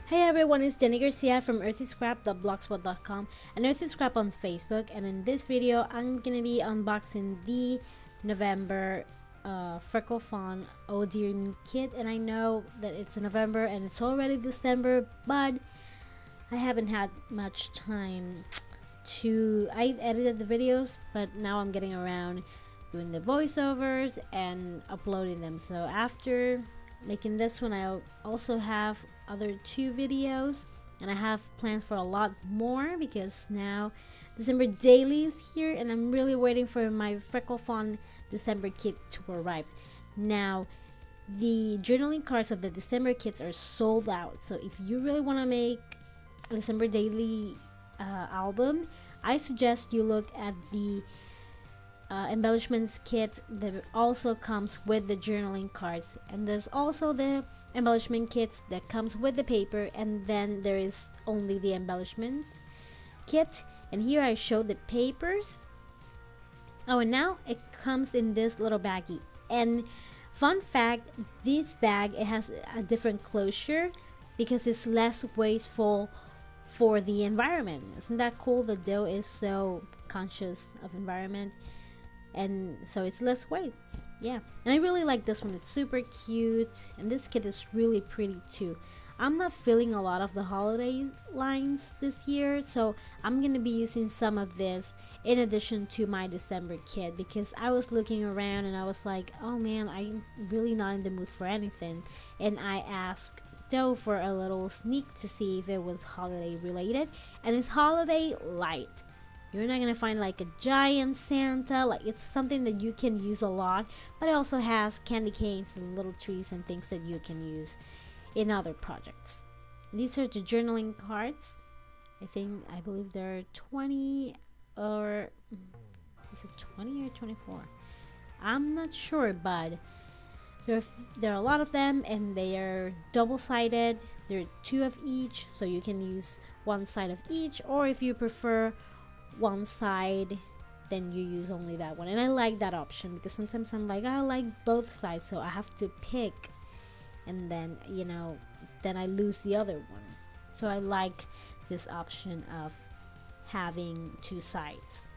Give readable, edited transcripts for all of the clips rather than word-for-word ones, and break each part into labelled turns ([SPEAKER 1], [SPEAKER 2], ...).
[SPEAKER 1] Hey everyone, it's Jennie Garcia from earthyscrap.blogspot.com and earthyscrap on Facebook, and in this video I'm gonna be unboxing the November Freckled Fawn Oh Dear Me kit. And I know that it's November and it's already December, but I haven't had much time to I edited the videos, but now I'm getting around doing the voiceovers and uploading them. So after making this one, I also have other 2 videos, and I have plans for a lot more because now December daily is here and I'm really waiting for my Freckled Fawn December kit to arrive. Now the journaling cards of the December kits are sold out, so if you really want to make a December daily album, I suggest you look at the embellishments kit that also comes with the journaling cards. And there's also the embellishment kits that comes with the paper, and then there is only the embellishment kit. And here I show the papers. Oh, and now it comes in this little baggie. And fun fact, this bag, it has a different closure because it's less wasteful for the environment. Isn't that cool? The dough is so conscious of environment, and so it's less weight. Yeah, and I really like this one. It's super cute, and this kit is really pretty too. I'm not feeling a lot of the holiday lines this year, so I'm gonna be using some of this in addition to my December kit, because I was looking around and I was like, oh man, I'm really not in the mood for anything. And I asked Doe for a little sneak to see if it was holiday related, and it's holiday light. You're not gonna find like a giant Santa, like it's something that you can use a lot, but it also has candy canes and little trees and things that you can use in other projects. These are the journaling cards. I believe there are 20, or is it 20 or 24? I'm not sure, but there are a lot of them, and they are double-sided. There are 2 of each, so you can use one side of each, or if you prefer one side, then you use only that one. And I like that option because sometimes I'm like, I like both sides, so I have to pick, and then then I lose the other one. So I like this option of having 2 sides.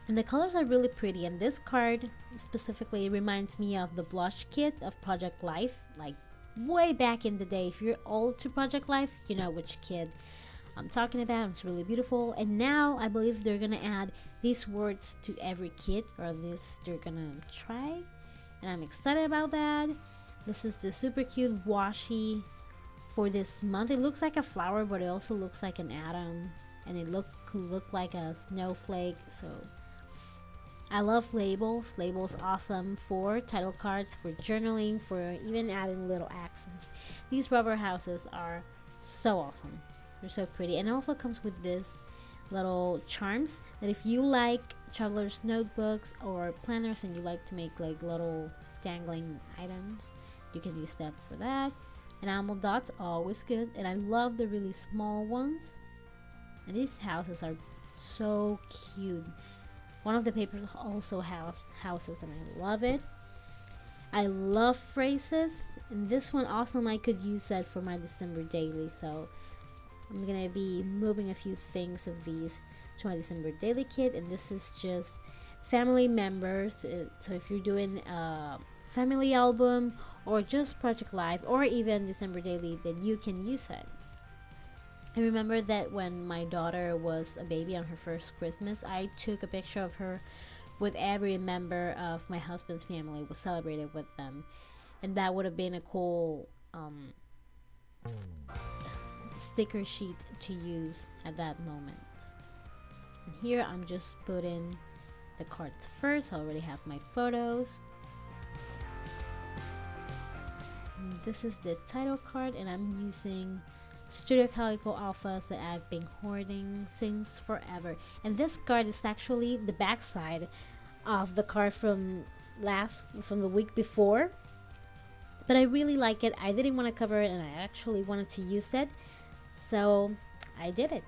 [SPEAKER 1] And the colors are really pretty, and this card specifically reminds me of the blush kit of Project Life, like way back in the day. If you're old to Project Life, you know which kid I'm talking about. It's really beautiful. And now I believe they're gonna add these words to every kit, or at least they're gonna try, and I'm excited about that. This is the super cute washi for this month. It looks like a flower, but it also looks like an atom, and it could look like a snowflake. So I love labels. Labels awesome for title cards, for journaling, for even adding little accents. These rubber houses are so awesome. They're so pretty, and it also comes with this little charms that if you like traveler's notebooks or planners and you like to make like little dangling items, you can use that for that. Enamel dots, always good, and I love the really small ones. And these houses are so cute. One of the papers also has houses, and I love it. I love phrases, and this one awesome. I could use that for my December daily, so I'm gonna be moving a few things of these to my December daily kit. And this is just family members, so if you're doing a family album or just Project Life or even December daily, then you can use it. I remember that when my daughter was a baby on her first Christmas, I took a picture of her with every member of my husband's family, was celebrated with them, and that would have been a cool sticker sheet to use at that moment. And here I'm just putting the cards first. I already have my photos. And this is the title card, and I'm using Studio Calico Alphas that I've been hoarding since forever. And this card is actually the back side of the card from the week before, but I really like it. I didn't want to cover it, and I actually wanted to use it, so I did it.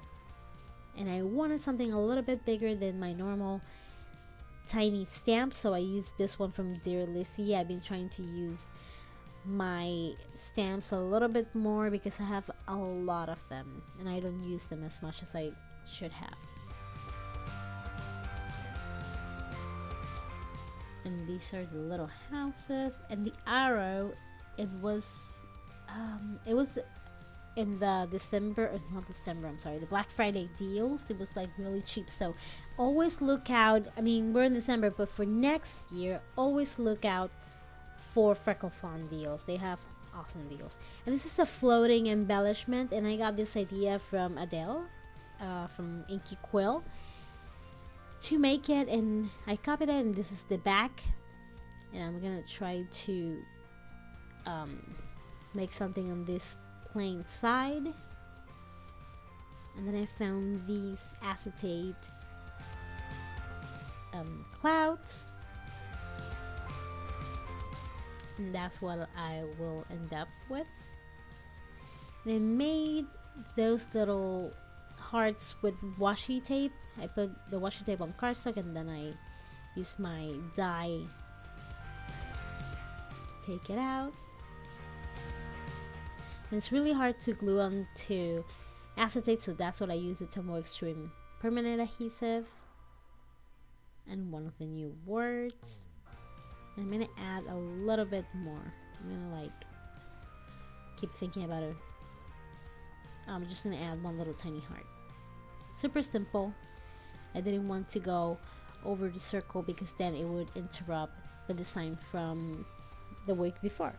[SPEAKER 1] And I wanted something a little bit bigger than my normal tiny stamp, so I used this one from Dear Lizzie. I've been trying to use my stamps a little bit more because I have a lot of them and I don't use them as much as I should have. And these are the little houses, and the arrow, it was in the the Black Friday deals. It was like really cheap, so always look out. I mean, we're in December, but for next year, always look out for Freckled Fawn deals. They have awesome deals. And this is a floating embellishment, and I got this idea from Adele, from Inky Quill, to make it, and I copied it, and this is the back, and I'm gonna try to make something on this plain side. And then I found these acetate clouds, and that's what I will end up with. And I made those little hearts with washi tape. I put the washi tape on cardstock, and then I use my die to take it out. And it's really hard to glue onto acetate, so that's what I use, the Tomo Extreme permanent adhesive. And one of the new words. I'm gonna add a little bit more. I'm gonna like keep thinking about it. I'm just gonna add one little tiny heart. Super simple. I didn't want to go over the circle because then it would interrupt the design from the week before.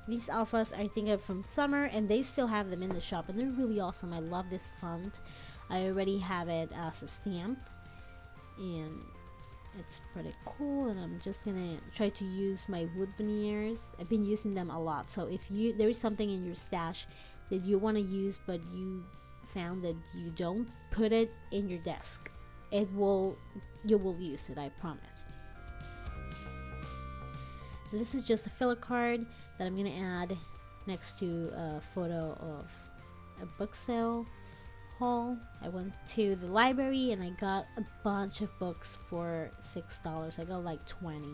[SPEAKER 1] These alphas I think are from summer, and they still have them in the shop, and they're really awesome. I love this font. I already have it as a stamp, and it's pretty cool. And I'm just gonna try to use my wood veneers. I've been using them a lot, so if there is something in your stash that you want to use but you found that you don't, put it in your desk. You will use it, I promise. And this is just a filler card that I'm gonna add next to a photo of a book sale haul. I went to the library and I got a bunch of books for $6. I got like 20,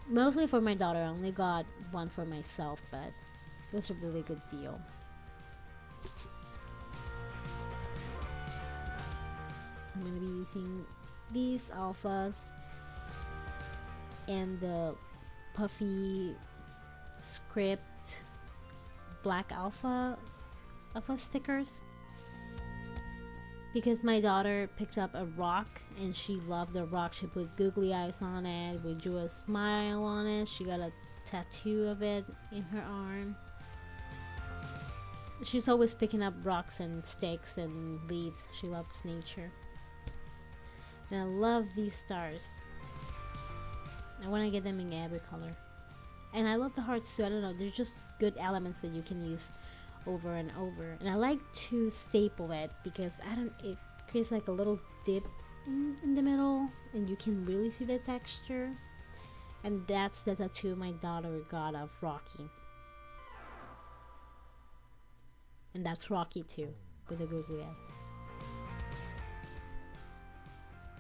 [SPEAKER 1] mostly for my daughter. I only got one for myself, but it was a really good deal. I'm going to be using these alphas and the puffy script black alpha stickers, because my daughter picked up a rock and she loved the rock. She put googly eyes on it, we drew a smile on it, she got a tattoo of it in her arm. She's always picking up rocks and sticks and leaves. She loves nature. And I love these stars. I want to get them in every color. And I love the hearts too. I don't know, they're just good elements that you can use over and over. And I like to staple it because it creates like a little dip in the middle, and you can really see the texture. And that's the tattoo my daughter got of Rocky. And that's Rocky too, with the googly eyes.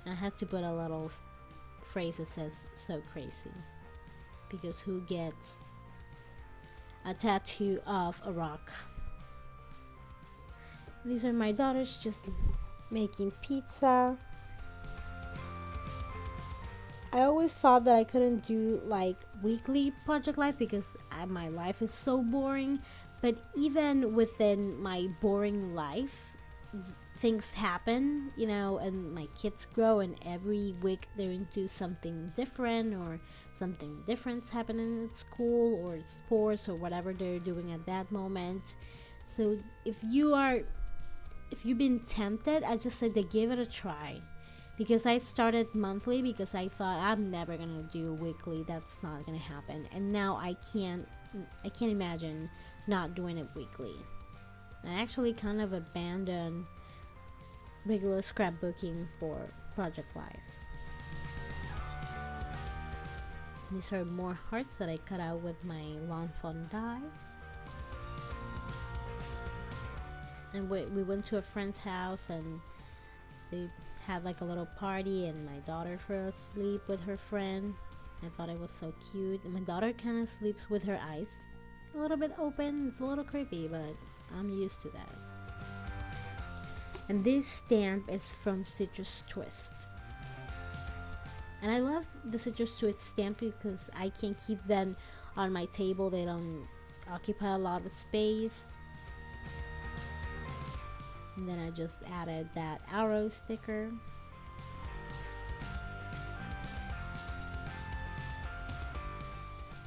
[SPEAKER 1] And I had to put a little phrase that says "so crazy," because who gets a tattoo of a rock? These are my daughters just making pizza. I always thought that I couldn't do like weekly project life because my life is so boring. But even within my boring life, things happen, you know, and my kids grow, and every week they're into something different, or something different's happening at school or sports or whatever they're doing at that moment. So if you've been tempted, I just said to give it a try, because I started monthly because I thought I'm never gonna do weekly. That's not gonna happen. And now I can't imagine not doing it weekly. I actually kind of abandoned regular scrapbooking for Project Life. These are more hearts that I cut out with my Lawn Fawn die. And we went to a friend's house and they had like a little party, and my daughter fell asleep with her friend. I thought it was so cute. My daughter kind of sleeps with her eyes a little bit open. It's a little creepy, but I'm used to that. And this stamp is from Citrus Twist. And I love the Citrus Twist stamp because I can keep them on my table. They don't occupy a lot of space. And then I just added that arrow sticker.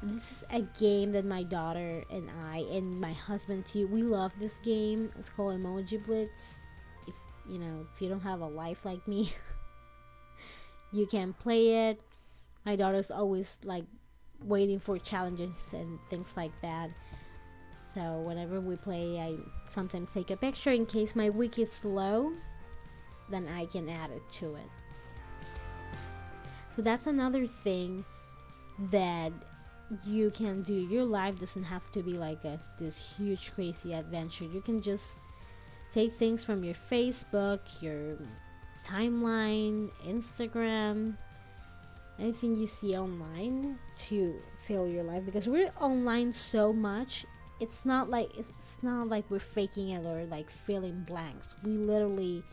[SPEAKER 1] This is a game that my daughter and I and my husband too, we love this game. It's called Emoji Blitz. If you don't have a life like me, you can play it. My daughter's always like waiting for challenges and things like that. So whenever we play, I sometimes take a picture in case my week is slow, then I can add it to it. So that's another thing that you can do. Your life doesn't have to be like this huge crazy adventure. You can just take things from your Facebook, your timeline, Instagram, anything you see online to fill your life, because we're online so much. It's not like we're faking it or like filling blanks. We literally,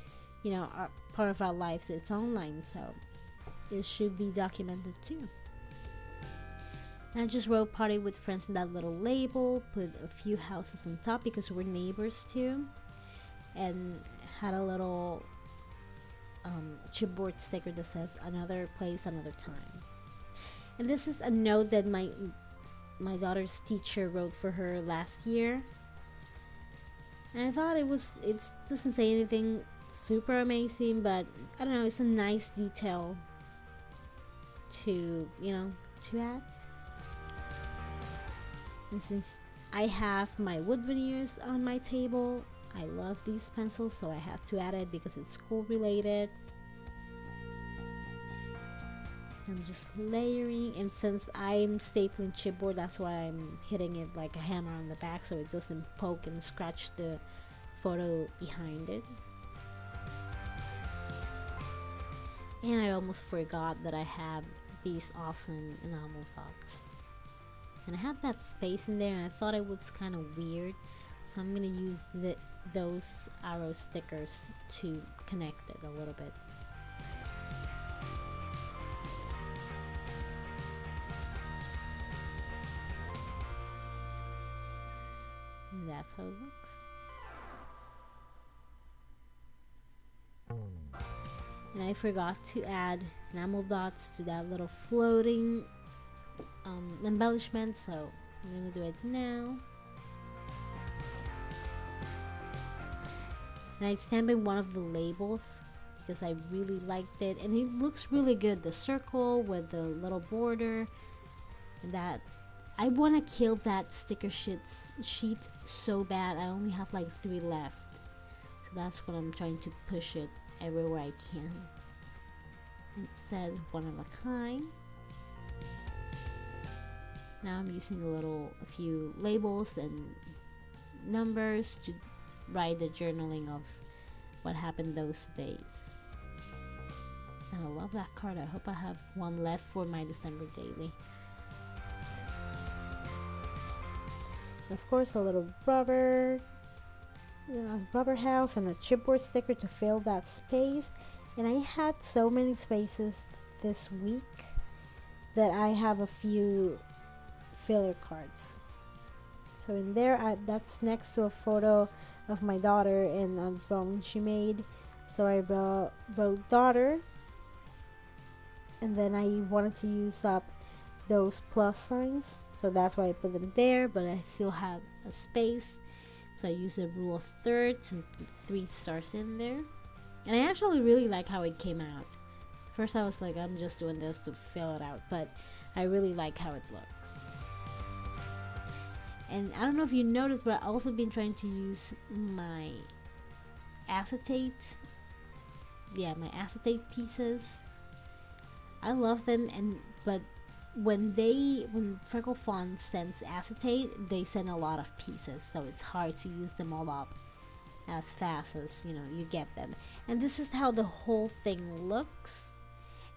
[SPEAKER 1] our part of our lives is online, so it should be documented too. And I just wrote "Party with Friends" in that little label, put a few houses on top because we're neighbors too, and had a little chipboard sticker that says "Another place, another time." And this is a note that my daughter's teacher wrote for her last year, and I thought it doesn't say anything super amazing, but I don't know, it's a nice detail to add. And since I have my wood veneers on my table, I love these pencils, so I had to add it because it's school related. I'm just layering, and since I'm stapling chipboard, that's why I'm hitting it like a hammer on the back so it doesn't poke and scratch the photo behind it. And I almost forgot that I have these awesome enamel dots. And I had that space in there, and I thought it was kind of weird, so I'm gonna use those arrow stickers to connect it a little bit. And that's how it looks. And I forgot to add enamel dots to that little floating embellishment, so I'm gonna do it now. And I stamped in one of the labels because I really liked it, and it looks really good, the circle with the little border. And that I want to kill that sticker sheet so bad. I only have like 3 left, so that's what I'm trying to push it everywhere I can. It said "one of a kind." Now I'm using a few labels and numbers to write the journaling of what happened those days. And I love that card. I hope I have one left for my December daily. And of course, a little rubber house and a chipboard sticker to fill that space. And I had so many spaces this week that I have a few filler cards. So in there, that's next to a photo of my daughter and a drawing she made. So I wrote "daughter," and then I wanted to use up those plus signs, so that's why I put them there, but I still have a space, so I used a rule of thirds and put 3 stars in there. And I actually really like how it came out. First I was like, I'm just doing this to fill it out, but I really like how it looks. And I don't know if you noticed, but I've also been trying to use my acetate pieces. I love them, but when Freckled Fawn sends acetate, they send a lot of pieces, so it's hard to use them all up as fast as you get them. And this is how the whole thing looks.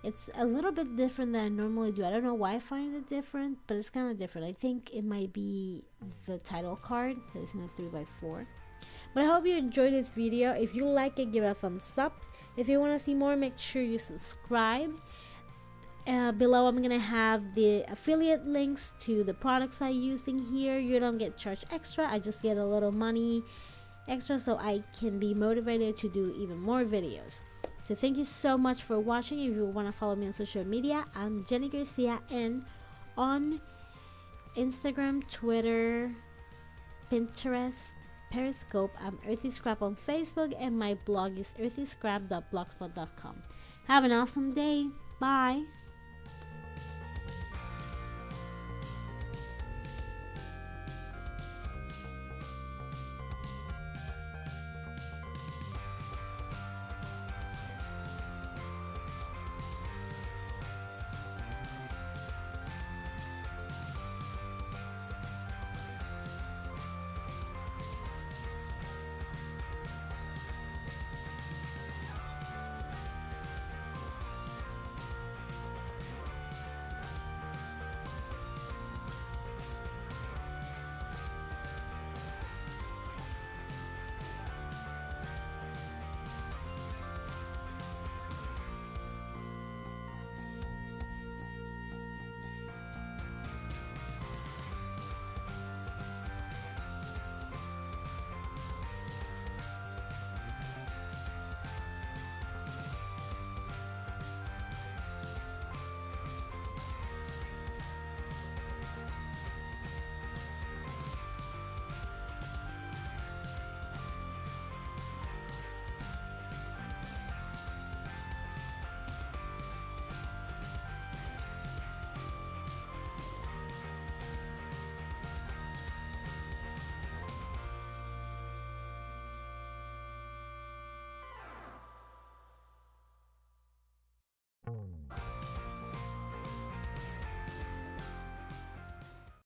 [SPEAKER 1] It's a little bit different than I normally do. I don't know why I find it different, but it's kind of different. I think it might be the title card that is in a 3x4. But I hope you enjoyed this video. If you like it, give it a thumbs up. If you want to see more, make sure you subscribe. Below I'm gonna have the affiliate links to the products I use in here. You don't get charged extra, I just get a little money extra so I can be motivated to do even more videos. So thank you so much for watching. If you want to follow me on social media, I'm JennieGarciaN on Instagram, Twitter, Pinterest, Periscope. I'm Earthy Scrap on Facebook, and my blog is earthyscrap.blogspot.com. Have an awesome day. Bye.